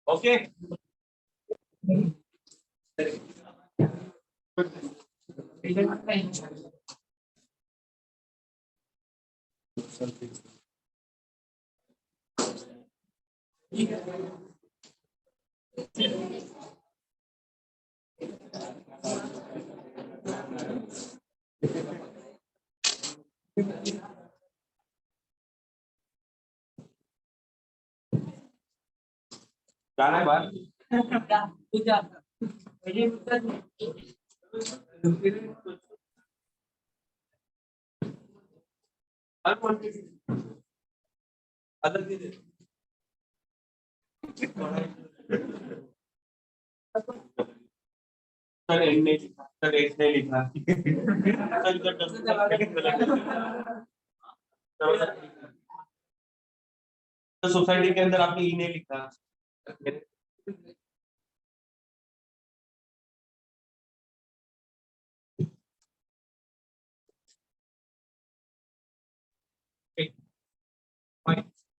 Okay जाना है बाहर अदर चीजें सर एन ने लिखा, सर एच ने लिखा तो सोसाइटी के अंदर आपने ई ने लिखा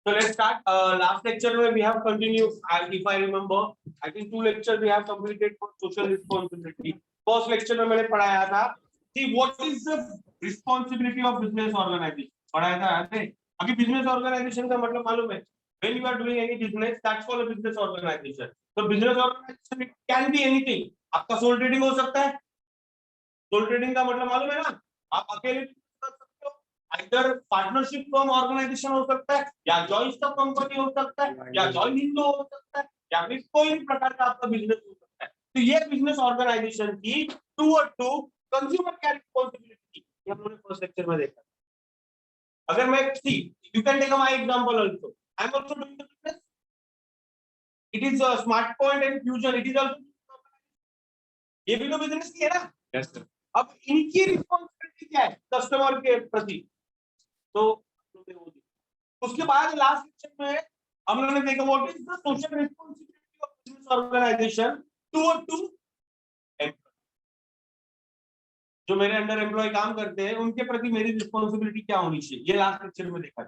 So let's start. Last lecture we have continued. If I remember, I think 2 lectures we have completed for social responsibility. First lecture में मैंने पढ़ाया था कि what is the responsibility of business organization. पढ़ाया था याद है? अभी business organization का मतलब मालूम है? When you are doing any business, that's called a business organization. So business organization it can be anything. आपका sole trading हो सकता है. Sole trading का मतलब मालूम है ना? आप अकेले इधर पार्टनरशिप फर्म ऑर्गेनाइजेशन हो सकता है या जॉइंट स्टॉक कंपनी हो सकता है या जॉइंट हिंदू हो सकता है या फिर कोई भी प्रकार का आपका बिजनेस हो सकता है. तो ये बिजनेस ऑर्गेनाइजेशन की टू कंज्यूमर केयर रिस्पांसिबिलिटी ये हम लोगों ने फर्स्ट लेक्चर में देखा. अगर मैं see you can take my example also. I am also doing the business. It is a smart point and fusion. It is also ये भी तो बिजनेस की है ना. Yes sir. अब इनकी रिस्पांसिबिलिटी क्या है कस्टमर के प्रति. तो उसके बाद लास्ट लेक्चर में हम लोगों ने देखा what is the social responsibility of business organisation toward to employ. जो मेरे अंडर एम्प्लॉय काम करते हैं उनके प्रति मेरी रिस्पांसिबिलिटी क्या होनी चाहिए ये लास्ट लेक्चर में देखा.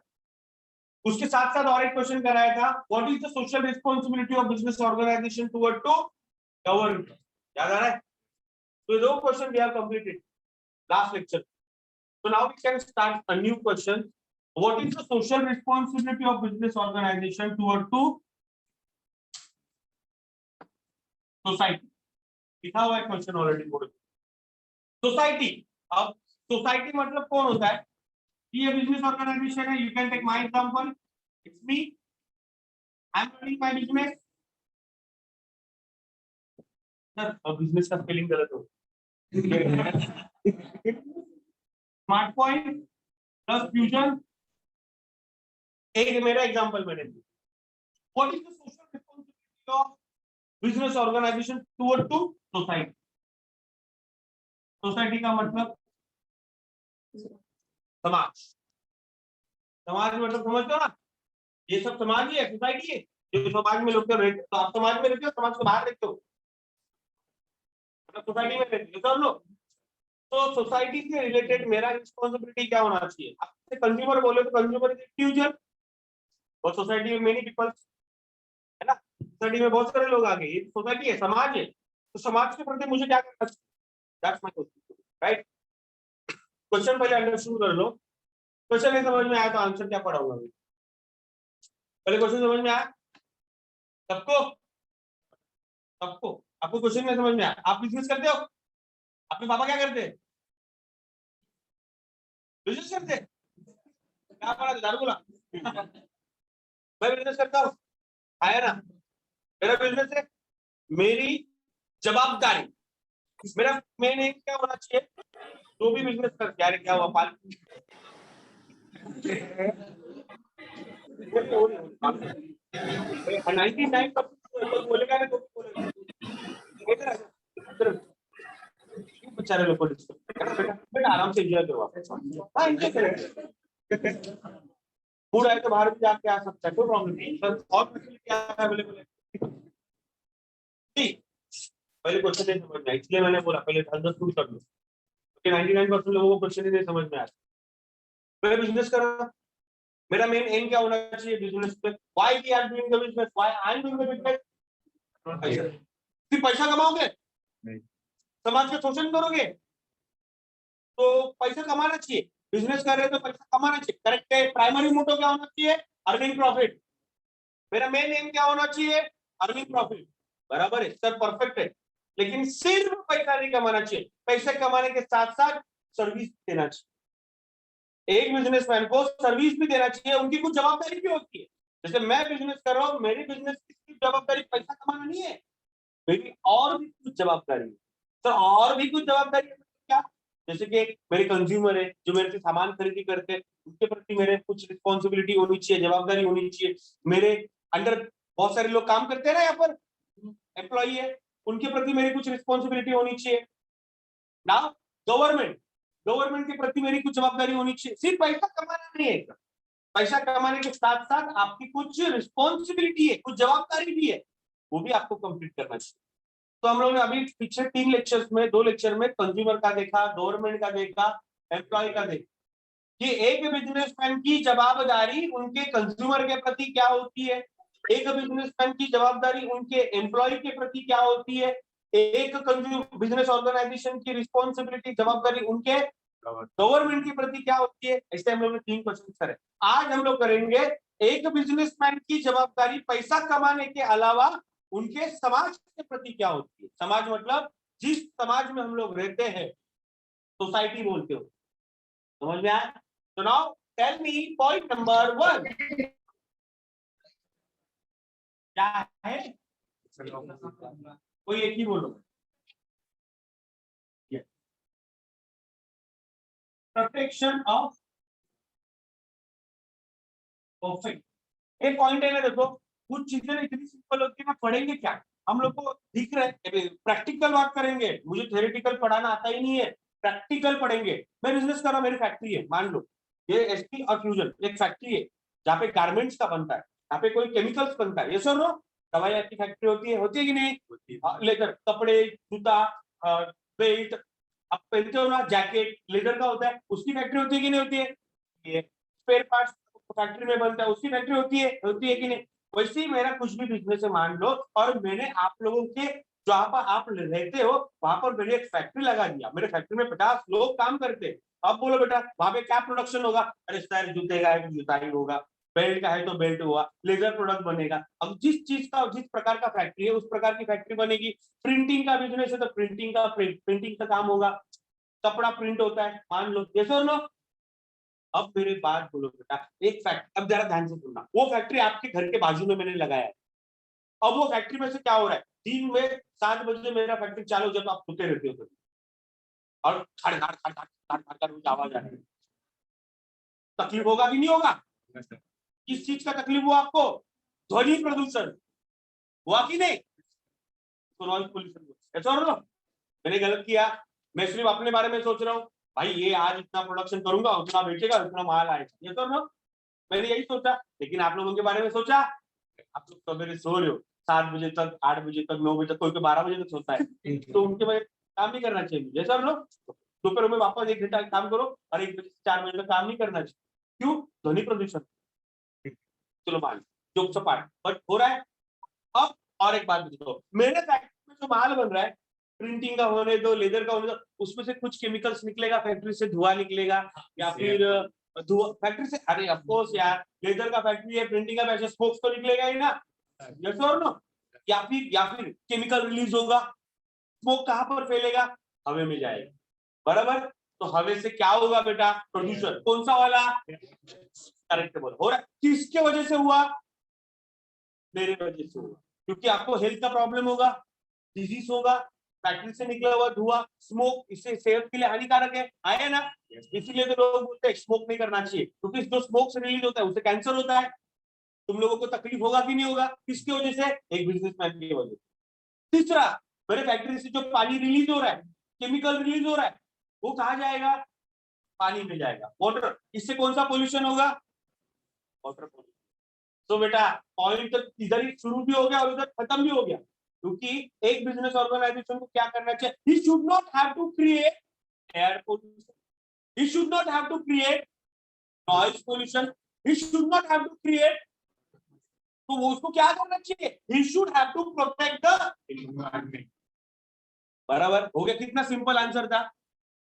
उसके साथ साथ और एक क्वेश्चन कराया था what is the social responsibility of business organisation toward to government. याद आ रहा है? तो दो question we have completed last lecture. So now we can start a new question. What is the social responsibility of business organization toward to society? लिखा हुआ है question already board. Society. अब सोसाइटी मतलब कौन होता है? ये बिजनेस ऑर्गेनाइजेशन है. You can take my example. It's me. I am running my business. Sir अब बिजनेस का स्पेलिंग गलत हो. Smart point plus fusion. एक मेरा एग्जांपल मैंने दिया. What is the social responsibility of business organisation toward to society. Society का मतलब समाज. समाज मतलब समझते हो ना. ये सब समाज ही है. सोसाइटी है जो समाज में लोग रहते. तो आप समाज में रहते हो समाज के बाहर रहते हो मतलब सोसाइटी में रहते हो सब लोग. तो सोसाइटी से रिलेटेड मेरा रिस्पांसिबिलिटी क्या होना चाहिए. आपसे कंज्यूमर बोले तो कंज्यूमर इज इंडिविजुअल और सोसाइटी में मेनी पीपल है ना. सोसाइटी में बहुत सारे लोग आ गए. ये सोसाइटी है समाज है. तो समाज के प्रति मुझे क्या करना चाहिए. That's my question. Right. Question पहले अंडरस्टैंड कर लो. क्वेश्चन नहीं समझ में आया तो आंसर क्या पढ़ाऊंगा. पहले क्वेश्चन समझ में आया सबको. सबको आपको क्वेश्चन नहीं समझ में आया. आप बिजनेस करते हो. आपके पापा क्या करते हैं. बिजनेस करते हैं. क्या पढ़ा दारू बोला. मैं बिजनेस करता हूँ. आया ना. मेरा बिजनेस है. मेरी जवाबदारी. मेरा मेन एम क्या होना चाहिए. जो भी बिजनेस कर यार क्या हुआ पाल 99% बोलेगा ना तो बोलेगा. बेचारे लोग को बेटा आराम से एंजॉय करो. हाँ एंजॉय करें. मूड आए तो बाहर भी जाके आ सकता है. कोई प्रॉब्लम नहीं. और क्या अवेलेबल है. पहले क्वेश्चन नहीं समझ में आया इसलिए मैंने बोला पहले 10 कर लो. 99% लोगों को क्वेश्चन ही नहीं समझ में आया. मैं बिजनेस कर रहा. मेरा मेन एम क्या होना चाहिए बिजनेस पे. Why we are doing the business. Why I am doing the business. फिर पैसा कमाओगे, समाज का शोषण करोगे, तो पैसा कमाना चाहिए। बिजनेस कर रहे हो तो पैसा कमाना चाहिए, करेक्ट है। प्राइमरी मोटो क्या होना चाहिए? Earning profit. मेरा मेन एम क्या होना चाहिए? Earning profit. बराबर है सर, परफेक्ट है। लेकिन सिर्फ पैसा नहीं कमाना चाहिए, पैसे कमाने के साथ साथ सर्विस देना चाहिए। एक बिजनेसमैन को सर्विस भी देना चाहिए, उनकी कुछ जवाबदारी भी होती है। जैसे मैं बिजनेस कर रहा हूँ, मेरी बिजनेस की जवाबदारी पैसा कमाना नहीं है, मेरी और भी कुछ जवाबदारी है। तो और भी कुछ जवाबदारी है क्या? जैसे कि मेरे कंज्यूमर है जो मेरे से सामान खरीदी करते हैं, उनके प्रति मेरे कुछ रिस्पॉन्सिबिलिटी होनी चाहिए, जवाबदारी होनी चाहिए। मेरे अंडर बहुत सारे लोग काम करते हैं ना, यहाँ पर एम्प्लॉई है, उनके प्रति मेरी कुछ रिस्पॉन्सिबिलिटी होनी चाहिए ना। गवर्नमेंट के प्रति मेरी कुछ जवाबदारी होनी चाहिए। सिर्फ पैसा कमाना नहीं है, पैसा कमाने के साथ साथ आपकी कुछ रिस्पॉन्सिबिलिटी है, कुछ जवाबदारी भी है, वो भी आपको कंप्लीट करना चाहिए। तो हम लोग ने अभी पिछले 3 लेक्चर्स में, 2 लेक्चर में कंज्यूमर का देखा, गवर्नमेंट का देखा, एम्प्लॉय का देखा कि एक बिजनेसमैन की जवाबदारी उनके कंज्यूमर के प्रति क्या होती है, एक बिजनेसमैन की जवाबदारी उनके एम्प्लॉय के प्रति क्या होती है, एक बिजनेस ऑर्गेनाइजेशन की रिस्पॉन्सिबिलिटी, जवाबदारी उनके गवर्नमेंट के प्रति क्या होती है। ऐसे हम लोग ने 3 क्वेश्चन करे। आज हम लोग करेंगे एक बिजनेसमैन की जवाबदारी पैसा कमाने के अलावा उनके समाज के प्रति क्या होती है। समाज मतलब जिस समाज में हम लोग रहते हैं, सोसाइटी बोलते हो, समझ में आया? तो now tell me point number 1 क्या है? कोई एक ही बोलो। Protection of perfect. एक पॉइंट है ना, देखो कुछ चीजें इतनी सिंपल होती है ना, पढ़ेंगे क्या हम लोग को दिख रहा है, प्रैक्टिकल बात करेंगे। मुझे थ्योरेटिकल पढ़ाना आता ही नहीं है, प्रैक्टिकल पढ़ेंगे। मैं बिजनेस कर रहा हूँ, मेरी फैक्ट्री है, मान लो ये एसपी और फ्यूजन एक फैक्ट्री है जहाँ पे गारमेंट्स का बनता है, जहाँ पे कोई केमिकल्स बनता है। ये सर नो दवाई की फैक्ट्री होती है कि नहीं? लेदर, कपड़े, जूता, बेल्ट आप पहनते हो ना, जैकेट लेदर का होता है, उसकी फैक्ट्री होती है कि नहीं होती है? ये स्पेयर पार्ट्स फैक्ट्री में बनता है, उसकी फैक्ट्री होती है कि नहीं? वैसे ही मेरा कुछ भी बिजनेस है मान लो, और मैंने आप लोगों के जहाँ पर आप रहते हो वहां पर मैंने एक फैक्ट्री लगा दिया, मेरे फैक्ट्री में 50 लोग काम करते हैं। अब बोलो बेटा वहां पे क्या प्रोडक्शन होगा? अरे सर जूते का है तो जूता ही होगा, बेल्ट का है तो बेल्ट हुआ, लेदर प्रोडक्ट बनेगा। अब जिस चीज का, जिस प्रकार का फैक्ट्री है उस प्रकार की फैक्ट्री बनेगी। प्रिंटिंग का बिजनेस है तो प्रिंटिंग का काम होगा, कपड़ा प्रिंट होता है मान लो। ये सर नो अब मेरे बात बोलो बेटा, एक फैक्ट्री, अब जरा ध्यान से सुनना, वो फैक्ट्री आपके घर के बाजू में मैंने लगाया है। अब वो फैक्ट्री में से क्या हो रहा है, दिन में 7 बजे मेरा फैक्ट्री चालू हो जाए तो आप सोते रहते हो तो, और खड़ खड़ खड़ खड़ खड़ खड़ खड़ आवाज आ रही है, तकलीफ होगा कि नहीं होगा? किस चीज का तकलीफ हुआ आपको? ध्वनि प्रदूषण हुआ कि नहीं? तो नॉइज पोल्यूशन। ऐसा हो, मैंने गलत किया, मैं सिर्फ अपने बारे में सोच रहा हूँ, भाई ये आज इतना प्रोडक्शन करूंगा, उतना बेचेगा, उतना माल आएगा, ये तो ना मैंने यही सोचा। लेकिन आप लोगों के बारे में सोचा, आप लोग सवेरे सो रहे हो 7 बजे तक, 8 बजे तक, 9 बजे तक, कोई 12 बजे तक सोता है, तो उनके वजह काम नहीं करना चाहिए मुझे सर लोग। दोपहर में वापस 1 घंटा काम करो और 1 बजे से 4 बजे तक काम नहीं करना चाहिए। क्यों? ध्वनि प्रदूषण। चलो मान जो सपाट बट हो रहा है। अब और एक बात बताओ, मेरे फैक्ट्री में जो माल बन रहा है, प्रिंटिंग का होने दो, लेदर का होने दो, उसमें से कुछ केमिकल्स निकलेगा, फैक्ट्री से धुआं निकलेगा, या फिर धुआं फैक्ट्री से, अरे ऑफ कोर्स यार, लेदर का फैक्ट्री है, प्रिंटिंग का वैसे स्मोक तो निकलेगा ही ना, यस और नो? या फिर केमिकल रिलीज होगा, स्मोक कहां पर फैलेगा? हवा में जाएगा, बराबर? तो हवा से क्या होगा बेटा? प्रदूषण। कौन सा वाला? करेक्ट बोलो। हो रहा है किसके वजह से हुआ? मेरे वजह से होगा, क्योंकि आपको हेल्थ का प्रॉब्लम होगा, डिजीज होगा, फैक्ट्री से निकला हुआ धुआं, स्मोक, इससे सेहत के लिए हानिकारक है ना? इसीलिए तो लोग बोलते हैं स्मोक नहीं करना चाहिए, क्योंकि जो स्मोक से रिलीज होता है उससे कैंसर होता है। तुम लोगों को तकलीफ होगा कि नहीं होगा? किसकी वजह से? एक बिजनेसमैन की वजह से। तीसरा, मेरे फैक्ट्री से जो पानी रिलीज हो रहा है, केमिकल रिलीज हो रहा है, वो कहाँ जाएगा? पानी में जाएगा, वाटर। इससे कौन सा पोल्यूशन होगा? Water pollution. तो बेटा पॉइंट तो इधर ही शुरू भी हो गया और इधर खत्म भी हो गया, क्योंकि एक बिजनेस ऑर्गेनाइजेशन को क्या करना चाहिए? He should not have to create air pollution, he should not have to create noise pollution, he should not have to create तो वो उसको क्या करना चाहिए? He should have to protect the environment. बराबर हो गया? कितना सिंपल आंसर था।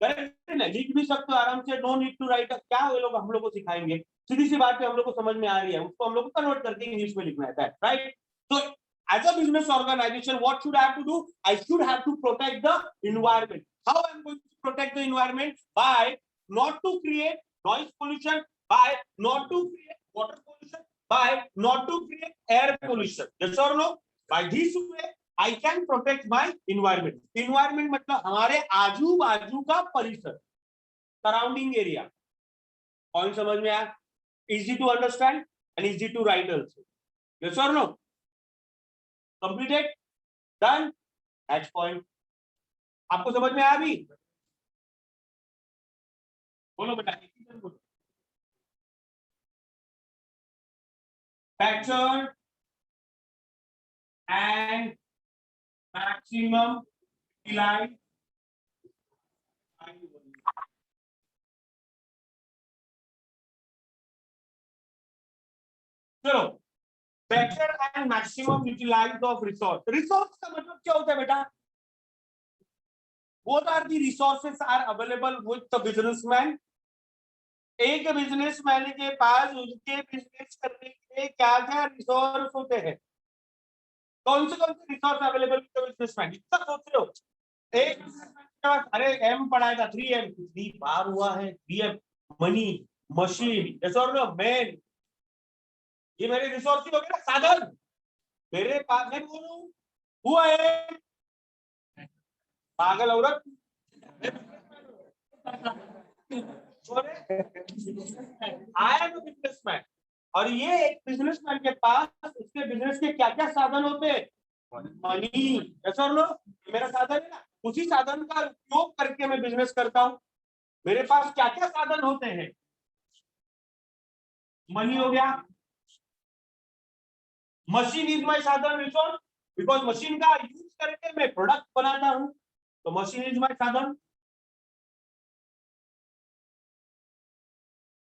करेक्ट है ना? लिख भी सकते हो आराम से, नो नीड टू राइट। क्या वो लोग हम लोग को सिखाएंगे? सीधी सी बात है, हम लोग को समझ में आ रही है, उसको हम लोग को कन्वर्ट करके इंग्लिश में लिखना है, राइट? तो as a business organization, what should I have to do? I should have to protect the environment. How I am going to protect the environment? By not to create noise pollution, by not to create water pollution, by not to create air pollution. Yes or no? By this way, I can protect my environment. Environment मतलब हमारे आजू बाजू का परिसर, surrounding area. Point समझ में आया? Easy to understand and easy to write also. Yes or no? Completed? Done? Hatch point. आपको समझ में आया अभी? बोलो बेटा। Factor and maximum utilized. चलो, factor and maximum utilized of resource. Resource का मतलब क्या होता है बेटा? What are the resources are available with the businessman? एक बिजनेसमैन के पास उसके बिजनेस करने के लिए क्या क्या रिसोर्स होते हैं? कौन से resource available with the businessman? इतना सोच रहे हो? एक बिजनेसमैन के पास, अरे एम पढ़ाया था, 3M, 3 बार हुआ है। 3M मनी, मशीन, यस और नो, मैन। ये मेरे रिसोर्स हो गए ना, साधन। मेरे पास मैं बोलूं हुआ है पागल औरत। आई एम अ बिजनेसमैन, और ये एक बिजनेसमैन के पास उसके बिजनेस के क्या क्या साधन होते हैं? मनी, यस और नो। मेरा साधन है ना, उसी साधन का उपयोग करके मैं बिजनेस करता हूं। मेरे पास क्या क्या साधन होते हैं? मनी हो गया, मशीन इज माय साधन, रिसोर्स, बिकॉज मशीन का यूज करके मैं प्रोडक्ट बनाता हूं, तो मशीन इज माय साधन।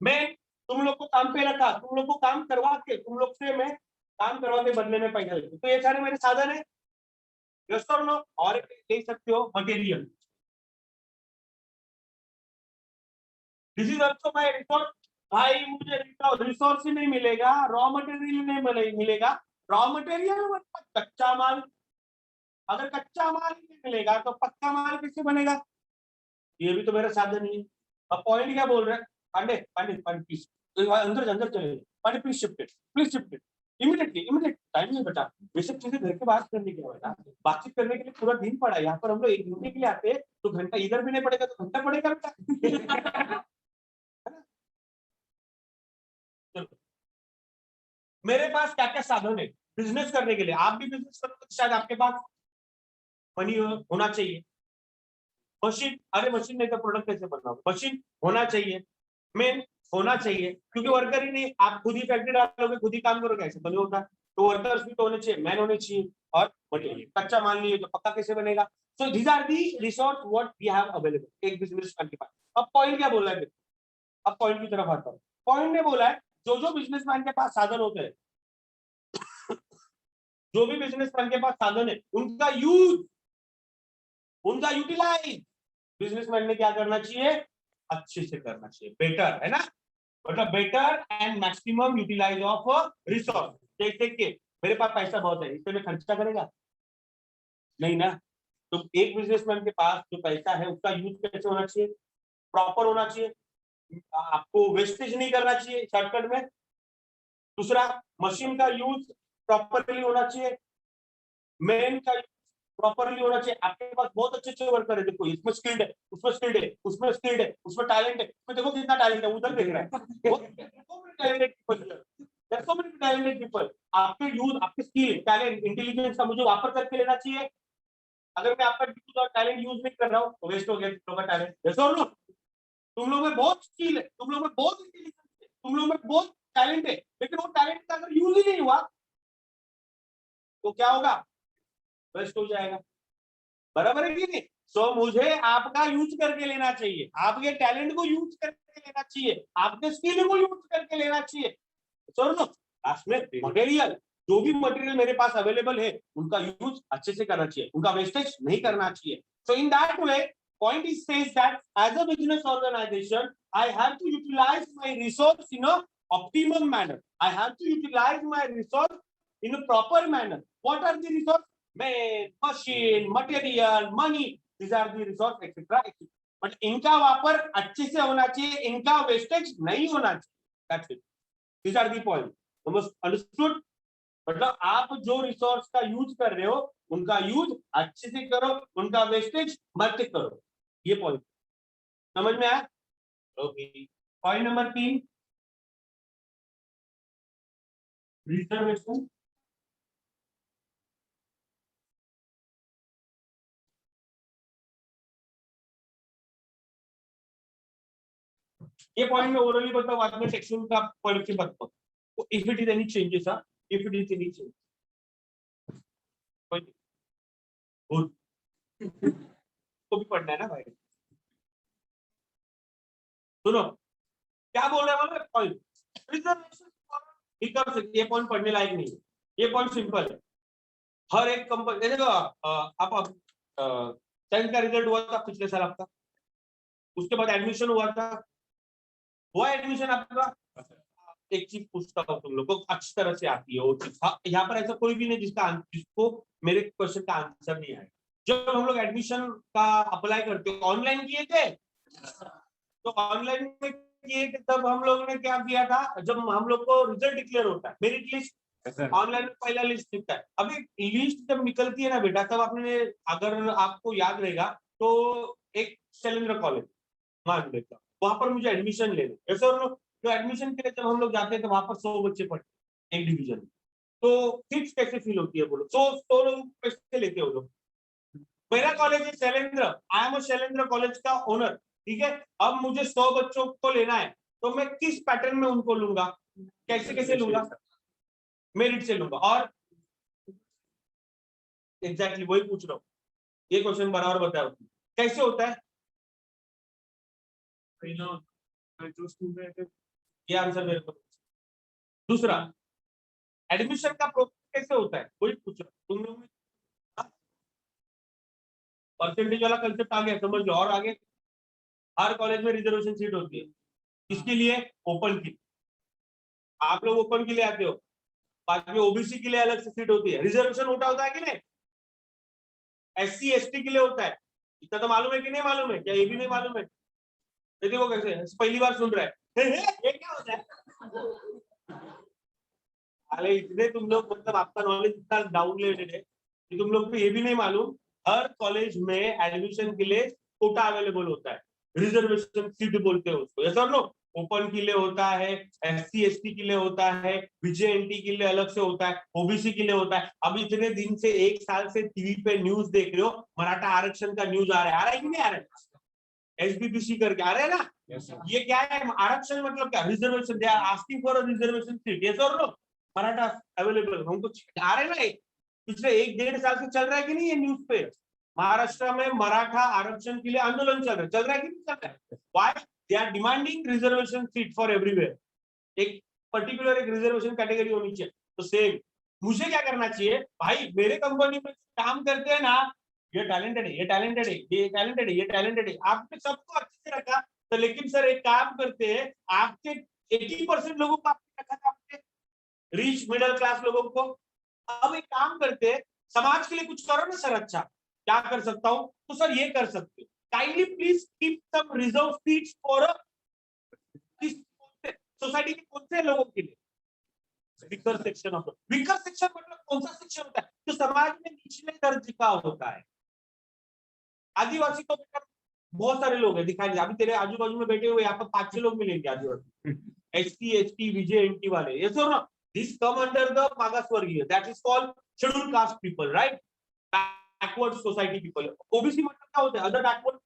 मैं तुम लोग को काम पे रखा, तुम लोग को काम करवा के, तुम लोग से मैं काम करवा के बदले में पैसा लेता हूं, तो ये सारे मेरे साधन है, यस और नो। और ले सकते हो material, this is also my resource. भाई मुझे रिसोर्स ही नहीं मिलेगा, रॉ मटेरियल नहीं मिलेगा। रॉ मटेरियल मतलब कच्चा माल। अगर कच्चा माल नहीं मिलेगा तो पक्का माल कैसे बनेगा? ये भी तो मेरा साधन ही है। अब पॉइंट क्या बोल रहे हैं? पांडे पांडे पांडे प्लीज अंदर चले, Pandey please shift immediately time नहीं बचा। ये सब चीजें घर के बात करने के लिए बेटा, बातचीत करने के लिए पूरा दिन पड़ा। यहाँ पर हम लोग एक घंटे के लिए आते हैं, तो घंटा इधर भी नहीं पड़ेगा तो घंटा पड़ेगा बेटा। मेरे पास क्या क्या साधन है बिजनेस करने के लिए? आप भी बिजनेस करो तो शायद आपके पास मनी होना चाहिए। मशीन, अरे मशीन नहीं तो प्रोडक्ट कैसे बनाओ? मशीन होना चाहिए, मेन होना चाहिए, क्योंकि वर्कर ही नहीं, आप खुद ही फैक्ट्री डालोगे, खुद ही काम करोगे, ऐसे तो नहीं होता। तो वर्कर्स भी तो होने चाहिए, मैन होने चाहिए, और मटेरियल। कच्चा माल नहीं है तो पक्का कैसे बनेगा? So these are the resource what we have available एक बिजनेस के पास। अब पॉइंट क्या बोला है? अब पॉइंट की तरफ आता हूँ। पॉइंट ने बोला है जो जो बिजनेसमैन के पास साधन होते हैं, जो भी बिजनेसमैन के पास साधन है, उनका यूज, उनका यूटिलाइज बिजनेसमैन ने क्या करना चाहिए? अच्छे से करना चाहिए, बेटर, है ना? मतलब better and maximum utilise of resource. जैसे कि मेरे पास पैसा बहुत है, इससे मैं खर्चा करेगा नहीं ना। तो एक बिजनेसमैन के पास जो पैसा है उसका यूज कैसे होना चाहिए? प्रॉपर होना चाहिए। आपको वेस्टेज नहीं करना चाहिए शॉर्टकट में। दूसरा, मशीन का यूज प्रॉपरली होना चाहिए, मेन का प्रॉपरली होना चाहिए। आपके पास बहुत अच्छे अच्छे वर्कर है, देखो इसमें स्किल्ड है, उसमें स्किल्ड है, उसमें स्किल्ड है, उसमें टैलेंट है, उसमें देखो कितना टैलेंट है, उधर देख रहा है। आपके यूज, आपके स्किल, टैलेंट, इंटेलिजेंस का मुझे वापर करके लेना चाहिए। अगर मैं आपका यूज और टैलेंट यूज नहीं कर रहा हूँ तो वेस्ट हो गया तुम लोग का टैलेंट। तुम लोग में बहुत स्किल है, तुम लोग में बहुत इंटेलिजेंस है, तुम लोग में बहुत टैलेंट है, लेकिन वो टैलेंट का अगर यूज ही नहीं हुआ तो क्या होगा? वेस्ट हो जाएगा। बराबर है कि नहीं? सो मुझे आपका यूज करके लेना चाहिए, आपके टैलेंट को यूज करके लेना चाहिए, आपके स्किल को यूज करके लेना चाहिए। सुनो, लास्ट में मटेरियल, जो भी मटेरियल मेरे पास अवेलेबल है उनका यूज अच्छे से करना चाहिए, उनका वेस्टेज नहीं करना चाहिए. So in that way, point is says that as a business organization, I have to utilize my resource in a optimum manner. I have to utilize my resource in a proper manner. What are the resources? Man, machine, material, money. These are the resources, etc. But इनका वापर अच्छे से होना चाहिए, इनका wastage नहीं होना चाहिए. That's it. These are the points. Understood? मतलब आप जो रिसोर्स का यूज कर रहे हो उनका यूज अच्छे से करो, उनका वेस्टेज मत करो. ये पॉइंट समझ में आया? ओके. Point number 3, reservation. ये पॉइंट में ओरली बताओ, बाद में सेक्शन का पढ़ के बताओ. तो if it is any changes, if it is any change तो भी पढ़ना है ना भाई. सुनो क्या बोल रहे हैं. पॉइंट रिजर्वेशन ही कर सकती है, पॉइंट पढ़ने लायक नहीं है. ये पॉइंट सिंपल है. हर एक कंपनी देखो, आप 10th का रिजल्ट हुआ था पिछले साल आपका, उसके बाद एडमिशन हुआ था, हुआ एडमिशन आपका. एक चीज पूछता हूँ तुम लोग को अच्छी तरह से आती है वो चीज. यहाँ पर ऐसा कोई भी नहीं जिसको मेरे क्वेश्चन का आंसर नहीं आया. जब हम लोग एडमिशन का अप्लाई करते हो ऑनलाइन किए थे, तो ऑनलाइन में किए थे, तब हम लोगों ने क्या किया था, जब हम लोग को रिजल्ट डिक्लेयर होता है, मेरिट लिस्ट ऑनलाइन में पहला लिस्ट दिखता है. अभी लिस्ट जब निकलती है ना बेटा, तब आपने, अगर आपको याद रहेगा तो, एक शैलेंद्र कॉलेज मान लेता, वहां पर मुझे एडमिशन लेने, ऐसे तो एडमिशन के लिए जब हम लोग जाते हैं तो वहां पर 100 बच्चे पढ़ते एक डिवीजन में. तो फिक्स कैसे फील होती है बोलो? 100 लोग कैसे लेते हो लोग? मेरा कॉलेज है Shailendra, I am Shailendra college का ओनर, ठीक है. अब मुझे 100 बच्चों को लेना है, तो मैं किस पैटर्न में उनको लूंगा, कैसे लूंगा? मेरिट से लूंगा. और एग्जैक्टली वही पूछ रहा हूँ, ये क्वेश्चन बराबर बताओ कैसे होता है. ये आंसर मेरे को. दूसरा, एडमिशन का प्रोसेस कैसे होता है वही पूछ रहा हूँ. तुम लोग परसेंटेज वाला कंसेप्ट आ गया, समझ लो. और आगे, हर कॉलेज में रिजर्वेशन सीट होती है. किसके लिए? ओपन की. आप लोग ओपन के लिए आते हो, बाद में ओबीसी के लिए अलग से सीट होती है. रिजर्वेशन होता है कि नहीं? SC ST के लिए होता है. इतना तो मालूम है कि नहीं मालूम है? क्या ये भी नहीं मालूम है? देखो कैसे पहली बार सुन रहा है. ये क्या होता है? अरे इतने तुम लोग, मतलब आपका नॉलेज इतना डाउनलेटेड है कि तुम लोग को ये भी नहीं मालूम, हर कॉलेज में एडमिशन के लिए कोटा अवेलेबल होता है. रिजर्वेशन सीट बोलते हैं उसको. ऐसा लो, ओपन के लिए होता है, SC ST के लिए होता है, VJNT के लिए अलग से होता है, ओबीसी के लिए होता है. अब इतने दिन से, 1 साल से टीवी पे न्यूज देख रहे हो, मराठा आरक्षण का न्यूज आ रहा है कि नहीं आ रहा है? SBBC करके आ रहे हैं ना. ये क्या है आरक्षण? मतलब क्या? Reservation. They are asking for a reservation seat. Yes और नो? मराठा अवेलेबल हमको आ रहे ना. पिछले 1-1.5 साल से चल रहा है कि नहीं ये न्यूज पे? महाराष्ट्र में मराठा आरक्षण के लिए आंदोलन चल रहा है कि नहीं चल रहा है? Why they are demanding reservation seat for everywhere. एक पर्टिकुलर एक रिजर्वेशन कैटेगरी होनी चाहिए. तो सेम मुझे क्या करना चाहिए भाई, मेरे कंपनी में काम करते हैं ना, ये टैलेंटेड है, ये टैलेंटेड है, ये टैलेंटेड है, ये टैलेंटेड है, आपने सबको अच्छे से रखा. तो लेकिन सर एक काम करते हैं, आपके 80% लोगों को आपने रखा था, आपने रिच मिडिल क्लास लोगों को. अब एक काम करते हैं, समाज के लिए कुछ करो ना सर. अच्छा क्या कर सकता हूं? तो सर ये कर सकते हो, kindly please keep some reserve seats for society के कौन से लोगों के लिए? Weaker section of. Weaker section मतलब कौन सा सेक्शन होता है? जो समाज में निचले दर्जे का होता है. आदिवासी तो बहुत सारे लोग हैं, दिखाई दे. अभी तेरे आजू बाजू में बैठे हुए यहाँ पर 5-6 लोग मिलेंगे आदिवासी, SC ST VJNT वाले. ये सो ना, दिस कम अंडर द मागासवर्गीय, that is called schedule caste people, right? Backward society people. OBC मतलब क्या होता है? Other backward.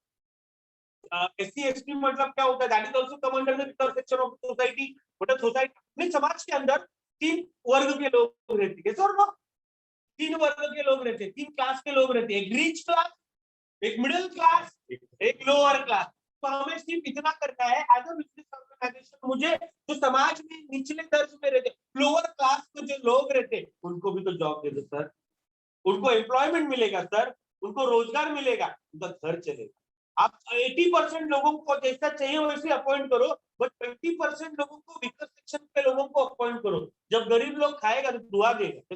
SC ST मतलब क्या होता है? That is also come under the weaker section of society. मतलब सोसाइटी अपने समाज के अंदर 3 वर्ग के लोग रहते हैं. सो ना, 3 वर्ग के लोग रहते हैं, 3 क्लास के लोग रहते हैं. एक रिच क्लास, एक मिडिल क्लास, एक लोअर क्लास. तो हमें सिर्फ इतना करना है, एज अ बिजनेस ऑर्गेनाइजेशन मुझे जो समाज में निचले दर्ज में रहते, लोअर क्लास में जो लोग रहते, उनको भी तो जॉब दे दो सर, उनको एम्प्लॉयमेंट मिलेगा सर, उनको रोजगार मिलेगा, उनका घर चलेगा। आप 80% लोगों को जैसा चाहिए वैसे अपॉइंट करो, बट 20% लोगों को, वीकर सेक्शन के लोगों को अपॉइंट करो। जब गरीब लोग खाएगा तो दुआ देगा,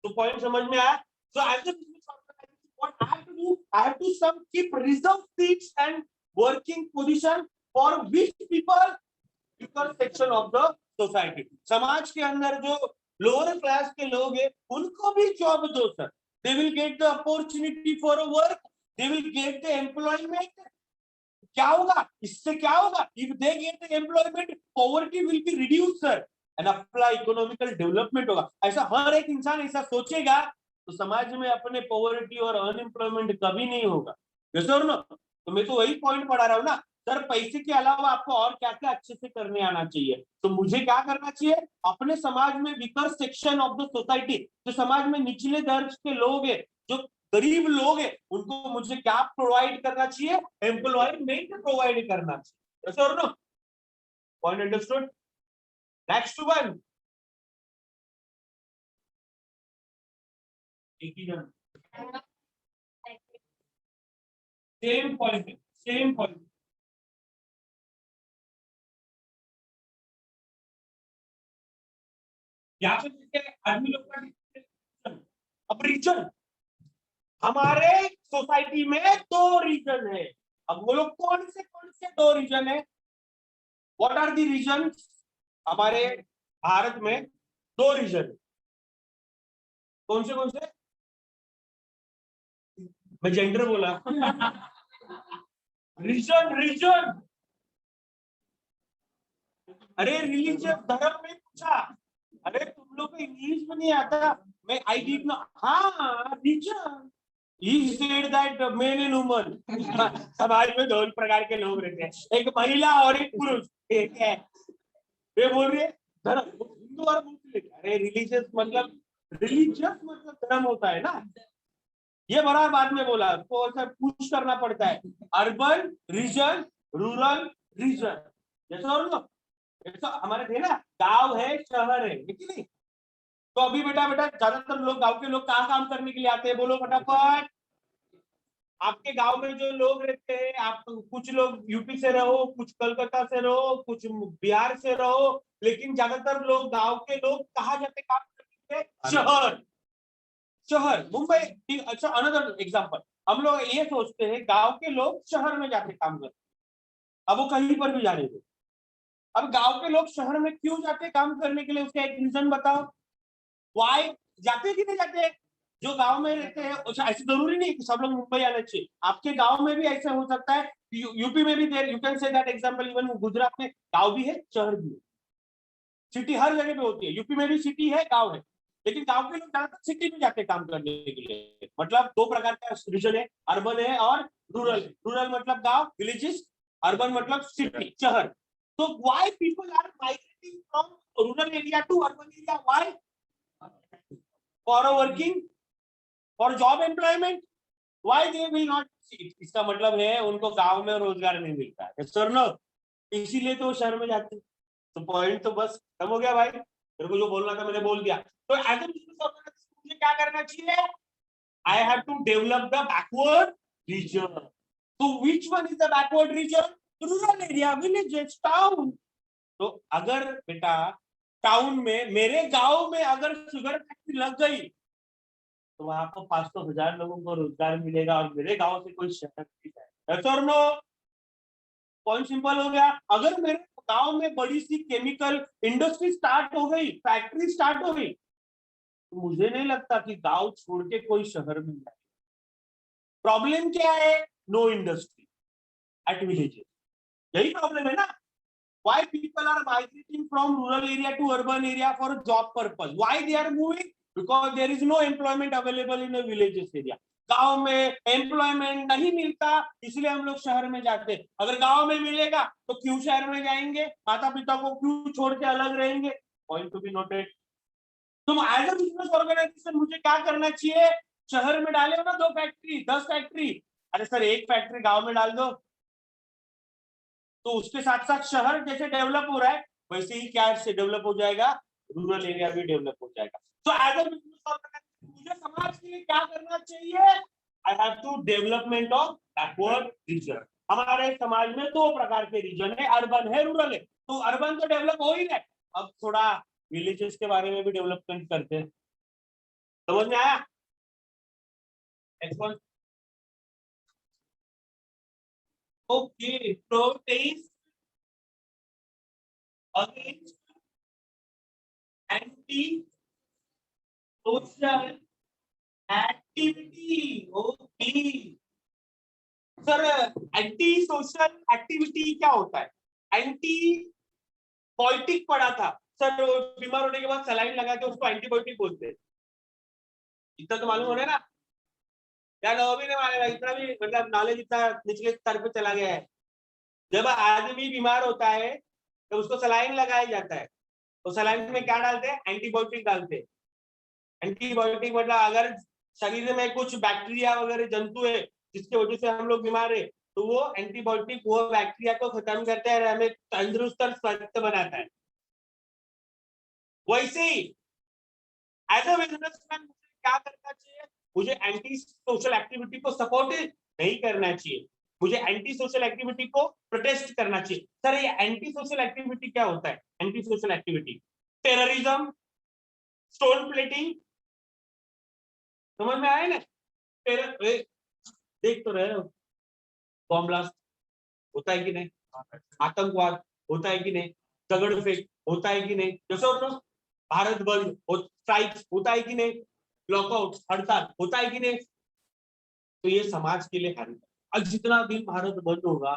तो पॉइंट समझ में आया? So as a business organization, what I have to do, I have to some keep reserve seats and working position for which people, weaker section of the society. समाज के अंदर जो लोअर क्लास के लोग हैं, उनको भी जॉब दो sir. They will get the opportunity for a work, they will get the employment. क्या होगा इससे? क्या होगा? If they get the employment, poverty will be reduced sir, and अपना इकोनॉमिकल डेवलपमेंट होगा। ऐसा हर एक इंसान ऐसा सोचेगा तो समाज में अपने पॉवर्टी और अनएम्प्लॉयमेंट कभी नहीं होगा। सर ना, तो मैं तो वही पॉइंट पढ़ा रहा हूँ ना सर, पैसे के अलावा आपको और क्या क्या अच्छे से करने आना चाहिए। तो मुझे क्या करना चाहिए? अपने समाज में weaker section of the society, जो समाज में निचले दर्ज के लोग हैं, जो गरीब लोग हैं, उनको मुझे क्या प्रोवाइड करना चाहिए? एम्प्लॉयमेंट प्रोवाइड करना चाहिए। Sir no, point understood? Next one, same point, same point. यहाँ पे देखिए आदमी लोग का डिस्ट्रीब्यूशन। अब रीजन, हमारे सोसाइटी में दो रीजन है। अब बोलो कौन से दो रीजन है? What are the reason? हमारे भारत में दो रीजन। कौन से? मैं जेंडर बोला। रीजन, अरे रिलीजियस धर्म में पूछा। अरे तुम लोग को इंग्लिश में नहीं आता। मैं आई डिड नॉट, हाँ reason. He said that men and women, समाज में दो प्रकार के लोग रहते हैं, एक महिला और एक पुरुष। एक है, ये बोल रही है धर्म, हिंदू और मुस्लिम। अरे रिलीजियस मतलब धर्म होता है ना। ये बड़ा बाद में बोला, तो ऐसा पूछ करना पड़ता है। अर्बन रीजन, रूरल रीजन, जैसा और लो ऐसा हमारे थे ना, गांव है शहर है, कि नहीं? तो अभी बेटा ज्यादातर लोग, गांव के लोग कहाँ काम करने के लिए आते हैं? बोलो फटाफट। आपके गांव में जो लोग रहते हैं, आप कुछ लोग यूपी से रहो, कुछ कलकत्ता से रहो, कुछ बिहार से रहो, लेकिन ज्यादातर लोग, गांव के लोग कहाँ जाते काम करने के लिए? शहर, मुंबई। अच्छा, अनदर एग्जांपल, हम लोग ये सोचते हैं गांव के लोग शहर में जाके काम करते, अब वो कहीं पर भी जाने दो। अब गांव के लोग शहर में क्यों जाते काम करने के लिए? उसका एक रीजन बताओ। वाई जाते कि नहीं जाते? जो गांव में रहते हैं, ऐसे जरूरी नहीं कि सब लोग मुंबई आना चाहिए। आपके गांव में भी ऐसा हो सकता है, यूपी में भी there, you can say that example, even Gujarat में गांव भी है शहर भी है। सिटी हर जगह पे होती है, यूपी में भी सिटी है गांव है, लेकिन गांव के लोग ज्यादातर सिटी में जाते काम करने के लिए। मतलब दो प्रकार का रीजन है, अर्बन है और रूरल। रूरल मतलब गांव, विलेजेस। अर्बन मतलब सिटी, शहर। तो why people are migrating from rural area to urban area? Why? For working, for job employment. Why they will not? इसका मतलब है उनको गांव में रोजगार नहीं मिलता है सर, नो, इसीलिए तो शहर में जाते हैं। तो पॉइंट तो बस खत्म हो गया भाई, मेरे को जो बोलना था मैंने बोल दिया। तो एज ए बिजनेस ऑर्गेनाइजेशन मुझे क्या करना चाहिए? I have to develop the backward region. तो which one is the backward region? Rural area, villages, town. तो अगर बेटा टाउन में, मेरे गांव में अगर शुगर फैक्ट्री लग गई तो वहां पर 500,000 लोगों को रोजगार मिलेगा, और मेरे गांव से कोई शहर नहीं है। पॉइंट सिंपल हो गया। अगर मेरे गांव में बड़ी सी केमिकल इंडस्ट्री स्टार्ट हो गई, फैक्ट्री स्टार्ट हो गई, तो मुझे नहीं लगता कि गांव छोड़ के कोई शहर में जाए। प्रॉब्लम क्या है? नो इंडस्ट्री एट विलेजेस, यही प्रॉब्लम है ना। Why people are migrating from rural area to urban area for a job purpose? Why they are moving? Because there is no employment available in a villages area. गांव में employment नहीं मिलता, इसलिए हम लोग शहर में जाते। अगर गांव में मिलेगा तो क्यों शहर में जाएंगे? माता पिता को क्यों छोड़ के अलग रहेंगे? Point to be noted. तुम एज अ बिजनेस ऑर्गेनाइजेशन मुझे क्या करना चाहिए? शहर में डाले हो ना 2 फैक्ट्री, 10 फैक्ट्री, अरे सर एक फैक्ट्री गांव में डाल दो। तो उसके साथ साथ शहर जैसे डेवलप हो रहा है वैसे ही क्या से डेवलप हो जाएगा, रूरल एरिया भी डेवलप हो जाएगा। तो एज अ बिजनेस मुझे समाज के लिए क्या करना चाहिए? I have to development of backward region. हमारे समाज में दो प्रकार के रीजन है, अर्बन है, रूरल है। तो अर्बन तो डेवलप हो ही रहा है, अब थोड़ा विलेजेस के बारे में भी डेवलपमेंट करते हैं। समझ में आया? Okay, protest against anti social activity. Okay sir, anti social activity क्या होता है? एंटी बायोटिक पढ़ा था सर, बीमार होने के बाद सलाइन लगा के उसको एंटीबायोटिक बोलते हैं। इतना तो मालूम हो रहा है ना यार, भी नहीं मारेगा, इतना भी मतलब नॉलेज इतना निचले स्तर पे चला गया है। जब आदमी बीमार होता है तो उसको सलाइन लगाया जाता है, तो सलाइन में क्या डालते हैं? एंटीबायोटिक डालते हैं। एंटीबायोटिक मतलब अगर शरीर में कुछ बैक्टीरिया वगैरह जंतु है जिसकी वजह से हम लोग बीमार है, तो वो एंटीबायोटिक वो बैक्टीरिया को खत्म करता है और हमें तंदुरुस्त और स्वस्थ बनाता है। वैसे ही एज अ बिजनेसमैन मुझे क्या करना चाहिए? मुझे एंटी सोशल एक्टिविटी को सपोर्ट नहीं करना चाहिए, मुझे एंटी सोशल एक्टिविटी को प्रोटेस्ट करना चाहिए। सर ये एंटी सोशल एक्टिविटी क्या होता है? Anti social activity terrorism, stone plating, समझ में आए ना? देख तो रहे हो, बॉम्ब ब्लास्ट होता है कि नहीं, आतंकवाद होता है कि नहीं, दगड़ फेंक होता है कि नहीं, जैसे भारत बंद स्ट्राइक होता है कि नहीं, लॉकआउट हड़ताल होता है कि नहीं, तो ये समाज के लिए हानिकारक। और जितना दिन भारत बंद होगा,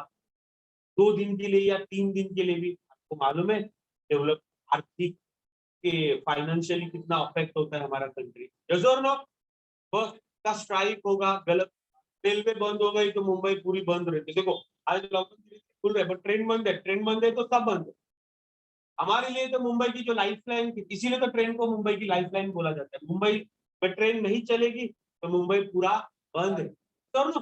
2 दिन के लिए या 3 दिन के लिए भी, आपको मालूम है डेवलप आर्थिक के फाइनेंशियली कितना अफेक्ट होता है हमारा कंट्री। जैसे बस का स्ट्राइक होगा, गलत रेलवे बंद हो गई तो मुंबई पूरी बंद रहती। देखो आज लॉकडाउन खुल रहा है बट ट्रेन बंद है, ट्रेन बंद है तो सब बंद है। हमारे लिए तो मुंबई की जो लाइफ लाइन थी, इसीलिए तो ट्रेन को मुंबई की लाइफ लाइन बोला जाता है। मुंबई में ट्रेन नहीं चलेगी तो मुंबई पूरा बंद है। तो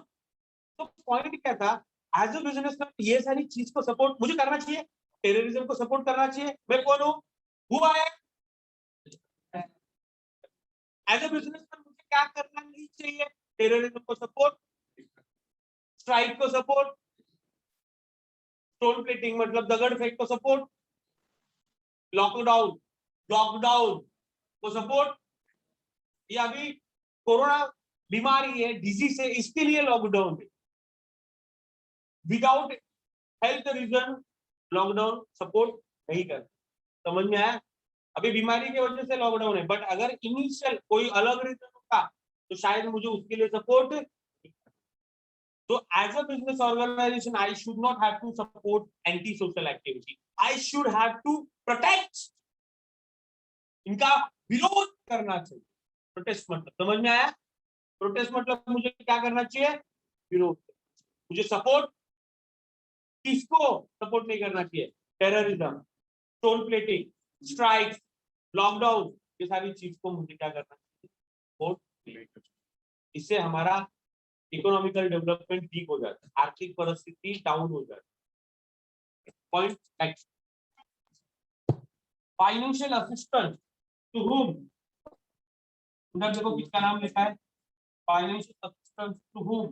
पॉइंट क्या था? एज अ बिजनेसमैन ये सारी चीज को सपोर्ट मुझे करना चाहिए, टेररिज्म को सपोर्ट करना चाहिए। मैं कौन हूँ? Who I am. As a businessman मुझे क्या करना नहीं चाहिए? टेररिज्म को सपोर्ट, स्ट्राइक को सपोर्ट, स्टोन प्लेटिंग मतलब दगड़ फेंक को सपोर्ट, लॉकडाउन लॉकडाउन को सपोर्ट। ये अभी कोरोना बीमारी है, डिजीज है, इसके लिए लॉकडाउन है। Without health reason lockdown support नहीं कर। समझ में आया? अभी बीमारी की वजह से लॉकडाउन है, बट अगर इनिशियल कोई अलग रीजन होता तो शायद मुझे उसके लिए support. So as a business organization, I should not have to support anti-social activity. I should have to protect. इनका विरोध करना चाहिए। प्रोटेस्ट मतलब समझ में आया? प्रोटेस्ट मतलब मुझे क्या करना चाहिए? विरोध। मुझे सपोर्ट किसको सपोर्ट नहीं करना चाहिए? Terrorism, stone plating, strikes, lockdown, ये सारी चीज को मुझे क्या करना चाहिए? सपोर्ट। इससे हमारा इकोनॉमिकल डेवलपमेंट ठीक हो जाता है, आर्थिक परिस्थिति डाउन हो जाती है। Point next, financial assistance to whom. उधर देखो किसका नाम लिखा है, financial assistance to whom?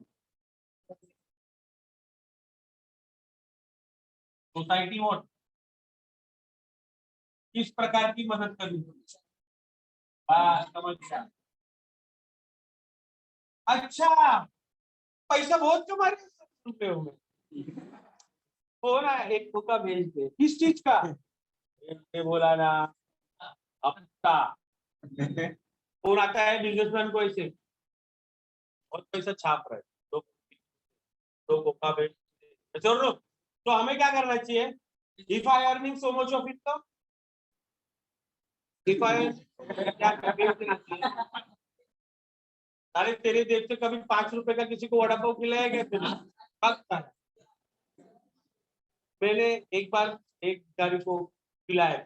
Society what, किस प्रकार की मदद करनी? समझ गया। अच्छा, पैसा बहुत कमा रहे हो हो ना, एक धोखा भेज दे। किस चीज का? ये बोला ना हफ्ता फोन आता है बिजनेसमैन को ऐसे और पैसा छाप रहे तो धोखा भेज दे। तो हमें क्या करना चाहिए? If I earning so much of income, if I अरे तेरे देश से कभी 5 रुपए का किसी को वड़ा पाव खिलाया गया तेरे? मैंने एक बार एक गाड़ी को खिलाया।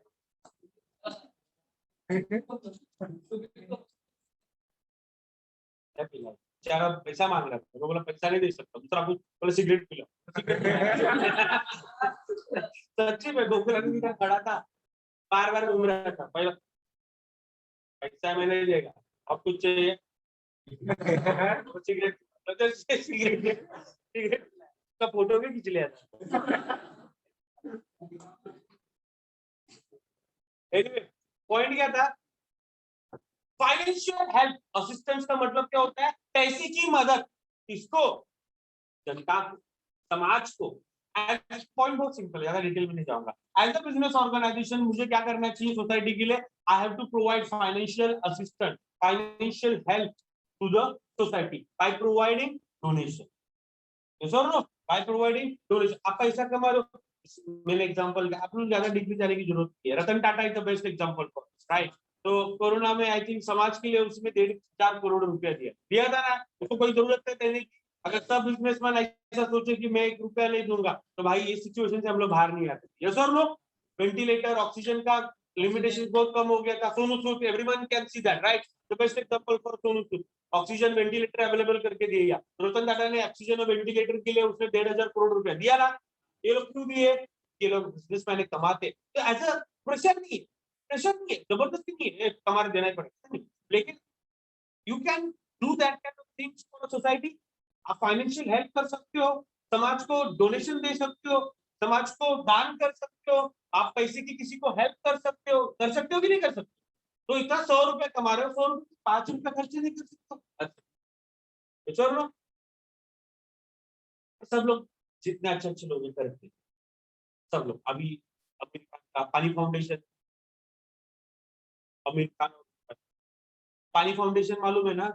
बेचारा पैसा मांग रहा था, बोला पैसा नहीं दे सकता, दूसरा कुछ बोला सिगरेट पिला। सच्ची में गोकुलानंद का खड़ा था, बार बार घूम रहा था। पहला पैसा मैंने देगा, अब कुछ चाहिए सिगरेट, सिगरेट सिगरेट का फोटो भी खींच लिया था। एनीवे पॉइंट क्या था, फाइनेंशियल हेल्प असिस्टेंस का मतलब क्या होता है, पैसे की मदद, किसको, जनता को, समाज को। पॉइंट बहुत सिंपल है, ज्यादा डिटेल में नहीं जाऊंगा। एज अ बिजनेस ऑर्गेनाइजेशन मुझे क्या करना चाहिए सोसाइटी के लिए, I have to provide financial assistance, financial help to the society by providing donation, yes और नो, बाय प्रोवाइडिंग डोनेशन। आप पैसा कमा रहे हो, मैंने एग्जांपल, आप लोग ज्यादा डिग्री जाने की जरूरत नहीं है, Ratan Tata is the best example for right. तो कोरोना में आई थिंक समाज के लिए उसमें 1.5-4 करोड़ रुपया दिया था ना, उसको कोई जरूरत है देने की। अगर सब बिजनेसमैन ऐसा सोचे कि मैं 1 रुपया नहीं दूंगा, तो भाई ये सिचुएशन से हम लोग बाहर नहीं आते। यस और नो, वेंटिलेटर ऑक्सीजन का लिमिटेशन बहुत कम हो गया था, Sonu Sood, everyone can see that right, the best example for Sonu Sood, oxygen ventilator available करके दिया। रतन टाटा ने ऑक्सीजन और वेंटिलेटर के लिए उसने 1.5 करोड़ रुपया दिया ना। ये लोग क्यों दिए, ये लोग बिजनेसमैन कमाते, तो ऐसा प्रेशर नहीं है, प्रेशर नहीं है, जबरदस्ती नहीं है, कमाने देना ही पड़ेगा, लेकिन you can do that kind of things for society. आप फाइनेंशियल हेल्प कर सकते हो, समाज को डोनेशन दे सकते हो, समाज को दान कर सकते हो, आप पैसे की किसी को हेल्प कर सकते हो कि नहीं कर सकते। तो इतना 100 रुपया कमा रहे हो, 100 रुपये 5 रुपया खर्चे नहीं कर सकते। अच्छा चलो, सब लोग जितने अच्छे अच्छे लोग करते, सब लोग अभी अमीर खान का पानी फाउंडेशन, अमीर खान पानी फाउंडेशन मालूम है ना,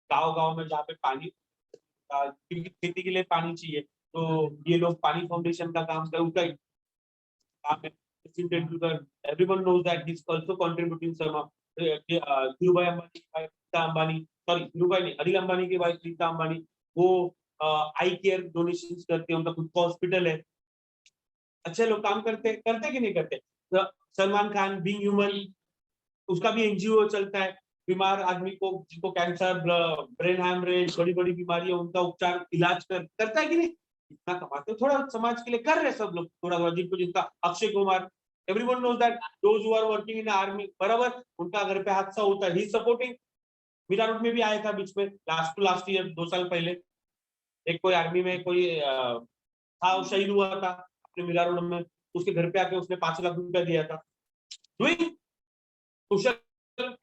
गांव गांव में जहाँ पे पानी, क्योंकि खेती के लिए पानी चाहिए, तो ये लोग पानी फाउंडेशन का काम कर, उनका काम है। Sachin Tendulkar, everyone knows that he's also contributing some of Dhirubhai Ambani, Rita Ambani, sorry Dhirubhai नहीं, अनिल अंबानी की वाइफ रीता अंबानी, वो आई केयर डोनेशन करते हैं, उनका खुद का हॉस्पिटल है। अच्छे लोग काम करते कि नहीं करते। तो सलमान खान बीइंग ह्यूमन, उसका भी एनजीओ चलता है, बीमार आदमी को जिनको कैंसर, ब्रेन हैमरेज, बड़ी बड़ी बीमारी है, उनका उपचार इलाज करता है कि नहीं। इतना कमाते हो, थोड़ा समाज के लिए कर रहे सब लोग, थोड़ा थोड़ा, जिनको जिनका, Akshay Kumar, everyone knows that those who are working in army, बराबर उनका घर पे हादसा होता है, ही सपोर्टिंग। मीरा रोड में भी आया था बीच में, लास्ट टू लास्ट ईयर, 2 साल पहले, एक कोई आर्मी में कोई था, वो शहीद हुआ था अपने मीरा रोड में, उसके घर पे आके उसने 5 लाख रुपया दिया था। डूइंग social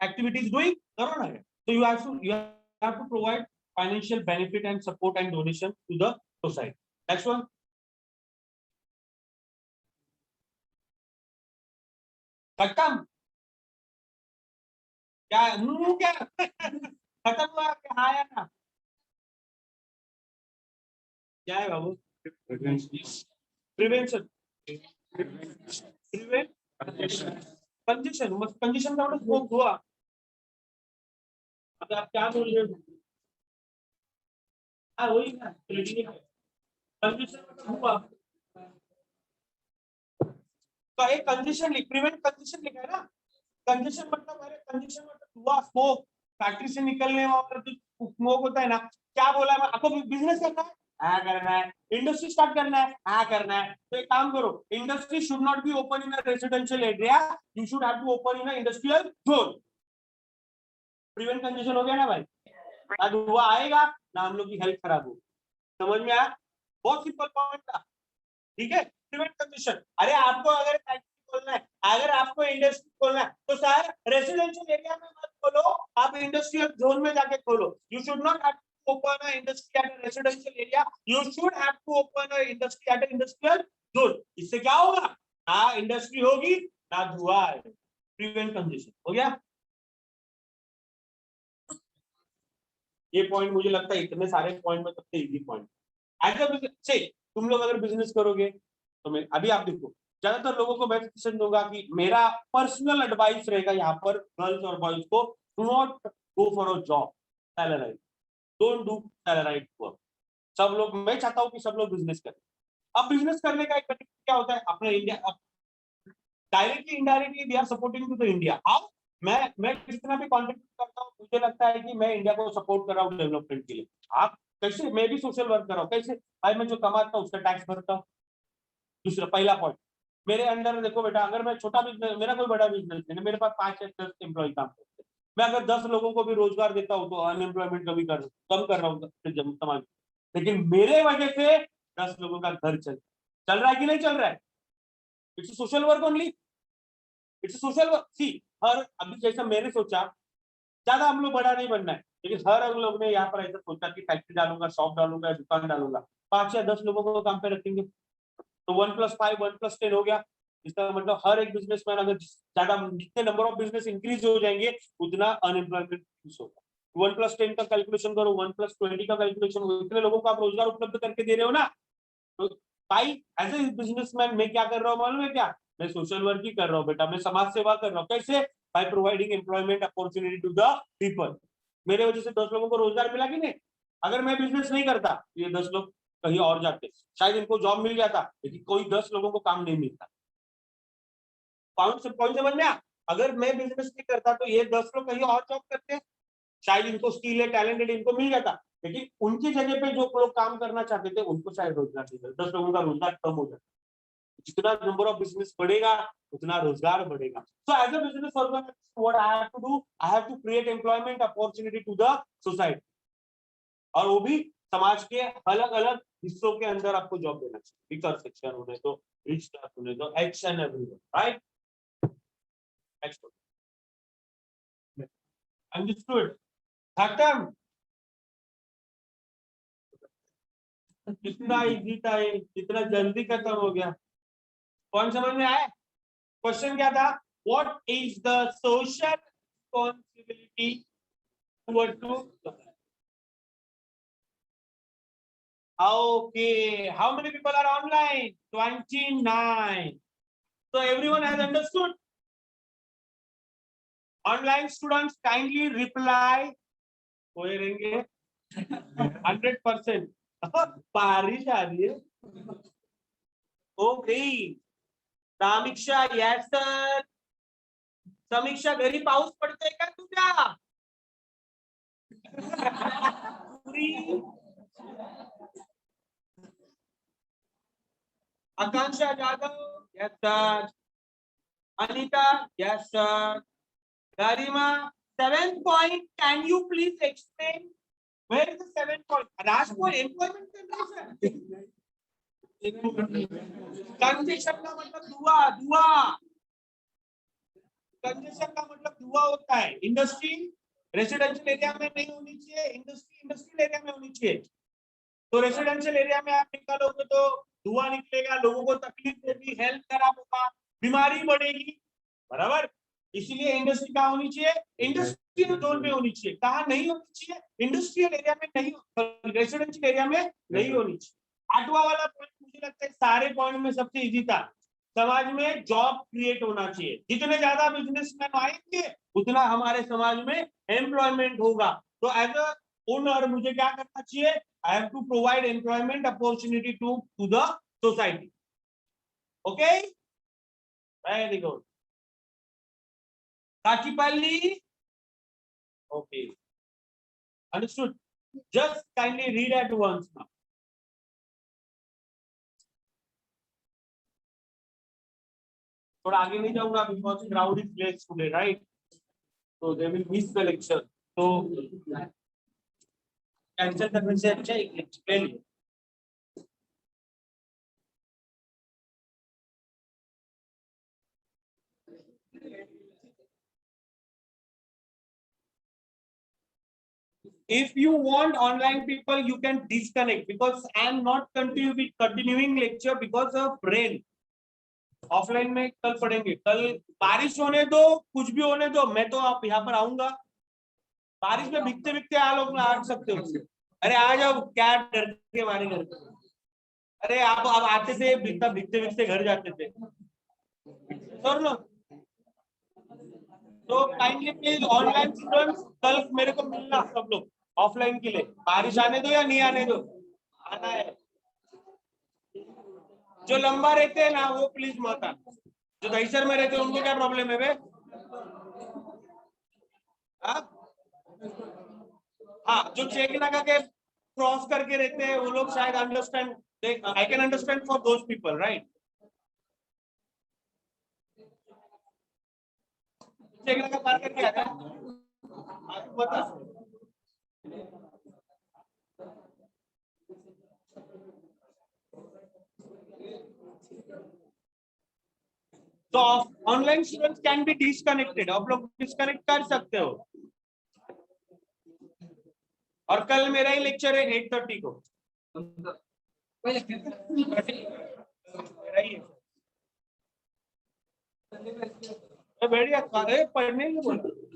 activities, doing, करो ना। So you have to provide financial benefit and support and donation to the society. Next one. खत्म क्या, क्या खत्म हुआ क्या, हाँ या ना, क्या है बाबू, प्रिवेंशन, प्रिवेंट कंजेशन, कंजेशन का मतलब स्मोक हुआ, अब आप क्या बोल रहे हो, हाँ वही ना, कंजेशन मतलब हुआ, का एक कंजेशन लिख, प्रिवेंट कंजेशन लिखा है ना, कंजेशन मतलब, अरे कंजेशन मतलब हुआ, स्मोक, फैक्ट्री से निकलने वाला जो स्मोक होता है ना। क्या बोला है, आपको बिजनेस करना है, हाँ करना है, इंडस्ट्री स्टार्ट करना है, हाँ करना है, तो एक काम करो, industry should not be open in a residential area, you should have to open in a industrial zone. Prevent congestion हो गया ना भाई, ना धुआं आएगा, ना हम लोग की हेल्थ खराब होगी। समझ में आया, बहुत सिंपल पॉइंट था, ठीक है। प्रिवेंट कंजेशन, अरे आपको अगर फैक्ट्री खोलना है, अगर आपको इंडस्ट्री खोलना है, तो सर रेजिडेंशियल एरिया में मत खोलो, आप इंडस्ट्रियल जोन में जाके खोलो। You should not have to open a industry at a residential area, you should have to open a industry at a industrial zone. इससे क्या होगा, ना इंडस्ट्री होगी, ना धुआं आएगा। प्रिवेंट कंजेशन हो गया। ये पॉइंट मुझे लगता है इतने सारे पॉइंट में सबसे इजी पॉइंट। एज अ से तुम लोग अगर बिजनेस करोगे, तो मैं अभी आप देखो, ज्यादातर लोगों को मैं सजेशन दूंगा कि मेरा पर्सनल एडवाइस रहेगा यहाँ पर गर्ल्स और बॉयज को, do not go for a job salaried, don't do salaried work. सब लोग, मैं चाहता हूँ कि सब लोग बिजनेस करें। अब बिजनेस करने का एक बेनिफिट क्या होता है, अपने India, directly indirectly we are supporting to the India. अब मैं जितना भी कंट्रीब्यूट करता हूँ, मुझे लगता है कि मैं इंडिया को सपोर्ट कर रहा हूँ डेवलपमेंट के लिए। आप कैसे, मैं भी सोशल वर्क कर रहा हूँ, कैसे भाई, मैं जो कमाता हूँ उसका टैक्स भरता हूँ। दूसरा, पहला पॉइंट, मेरे अंडर देखो बेटा, अगर मैं छोटा बिजनेस, मेरा कोई बड़ा बिजनेस नहीं है, मेरे पास 5 या 10 एम्प्लॉय काम करते हैं, मैं अगर 10 लोगों को भी रोजगार देता हूँ तो अनएम्प्लॉयमेंट कम कर रहा हूँ समाज। लेकिन मेरे वजह से 10 लोगों का घर चल रहा है कि नहीं चल रहा है? It's social work only, it's social work. See, हर अभी जैसा मैंने सोचा, ज्यादा हम लोग बड़ा नहीं बनना है, लेकिन हर हम लोग ने यहाँ पर ऐसा सोचा कि फैक्ट्री डालूंगा, शॉप डालूंगा, दुकान डालूंगा, 5 या 10 लोगों को काम पे रखेंगे, तो 1+5 1+10 हो गया। इसका मतलब हर एक बिजनेसमैन, अगर ज्यादा जितने नंबर ऑफ बिजनेस इंक्रीज हो जाएंगे उतना अनएम्प्लॉयमेंट इंक्रीज होगा। 1+10 का कैलकुलेशन करो, 1+20 का कैलकुलेशन करो, इतने लोगों को आप रोजगार उपलब्ध करके दे रहे हो ना। तो भाई एज ए बिजनेसमैन मैं क्या कर रहा हूँ मालूम है क्या? मैं सोशल वर्क ही कर रहा हूँ बेटा, मैं समाज सेवा कर रहा हूँ। कैसे? By providing employment opportunity to the people. मेरे वजह से 10 लोगों को रोजगार मिला कि नहीं? अगर मैं बिजनेस नहीं करता ये 10 लोग कहीं और जाते, शायद इनको जॉब मिल जाता, लेकिन कोई 10 लोगों को काम नहीं मिलता। पॉइंट समझ में आया? अगर मैं बिजनेस नहीं करता तो ये 10 लोग कहीं और जॉब करते, शायद इनको स्किल है, टैलेंट है, इनको मिल जाता, लेकिन उनकी जगह पे जो लोग काम करना चाहते थे उनको शायद रोजगार नहीं मिलता, 10 लोगों का रोजगार कम हो जाता। जितना नंबर ऑफ बिजनेस बढ़ेगा उतना रोजगार बढ़ेगा। So as a business organisation what I have to do, I have to create employment opportunity to the society, और वो भी समाज के अलग अलग हिस्सों के अंदर आपको जॉब देना चाहिए, वीकर सेक्शन होने तो, रिच क्लास होने तो, H and everyone, right? Understood? खत्म? कितना इजी था ये, कितना जल्दी खत्म हो गया। कौन समझ में आया? क्वेश्चन क्या था? What is the social responsibility toward to? Okay, how many people are online? 29. So everyone has understood. Online students kindly reply. 100%. बारिश आ रही है. Okay. समीक्षा, yes sir. समीक्षा, घरी पाऊस पडतोय का तुझ्या? Akansha Jadhav, yes sir. Anita, yes sir. Garima, 7th point, can you please explain where is the 7th point? Rajpur employment generation. Congestion का मतलब धुआं, धुआं। कंजेशन का मतलब धुआं होता है। इंडस्ट्री रेसिडेंशियल एरिया में नहीं होनी चाहिए, इंडस्ट्री इंडस्ट्रियल एरिया में होनी चाहिए। तो रेसिडेंशियल एरिया में आप निकालोगे तो धुआं निकलेगा, लोगों को तकलीफ होगी, हेल्थ खराब होगा, बीमारी बढ़ेगी, बराबर। इसलिए इंडस्ट्री कहाँ होनी चाहिए? इंडस्ट्रियल जोन में होनी चाहिए। कहाँ नहीं होनी चाहिए? इंडस्ट्रियल एरिया में नहीं, रेसिडेंशियल एरिया में नहीं होनी चाहिए। 8वां वाला पॉइंट मुझे लगता है सारे पॉइंट में सबसे इजी था। समाज में जॉब क्रिएट होना चाहिए। जितने ज्यादा बिजनेसमैन आएंगे उतना हमारे समाज में एम्प्लॉयमेंट होगा। तो एज अ ओनर मुझे क्या करना चाहिए? I have to provide employment opportunity to the society. Okay? Very good. Kachipalli? Okay. Understood? Just kindly read at once now. थोड़ा आगे नहीं जाऊंगा because crowd is less today, right? So they will miss the lecture. So cancel करने से अच्छा एक lecture ले लियो. If you want online people, you can disconnect because I am not continuing lecture because of rain. Offline में कल पढ़ेंगे, कल बारिश होने दो, कुछ भी होने दो, मैं तो आप यहाँ पर आऊंगा। बारिश में भीगते भीगते आ लोग आ सकते हो। अरे आ जाओ, क्या डर के मारे घर पे? अरे आप अब आते थे, भीगते भीगते घर जाते थे। सुन लो, तो काइंडली प्लीज ऑनलाइन स्टूडेंट्स कल मेरे को मिलना सब लोग ऑफलाइन के लिए। बारिश आने दो या नहीं आने दो, आना है। जो लंबा रहते हैं ना वो प्लीज मत आना, जो दहीसर में रहते हैं उनको क्या प्रॉब्लम है बे? हाँ, जो चेक लगा के क्रॉस करके रहते हैं वो लोग शायद understand, I can understand for those people, right? Check लगा पार करके आ गया आप बता तो online students can be disconnected आप लोग डिस्कनेक्ट कर सकते हो और कल मेरा ही लेक्चर है 8:30 को मेरा ही है बढ़िया पढ़ने के बोला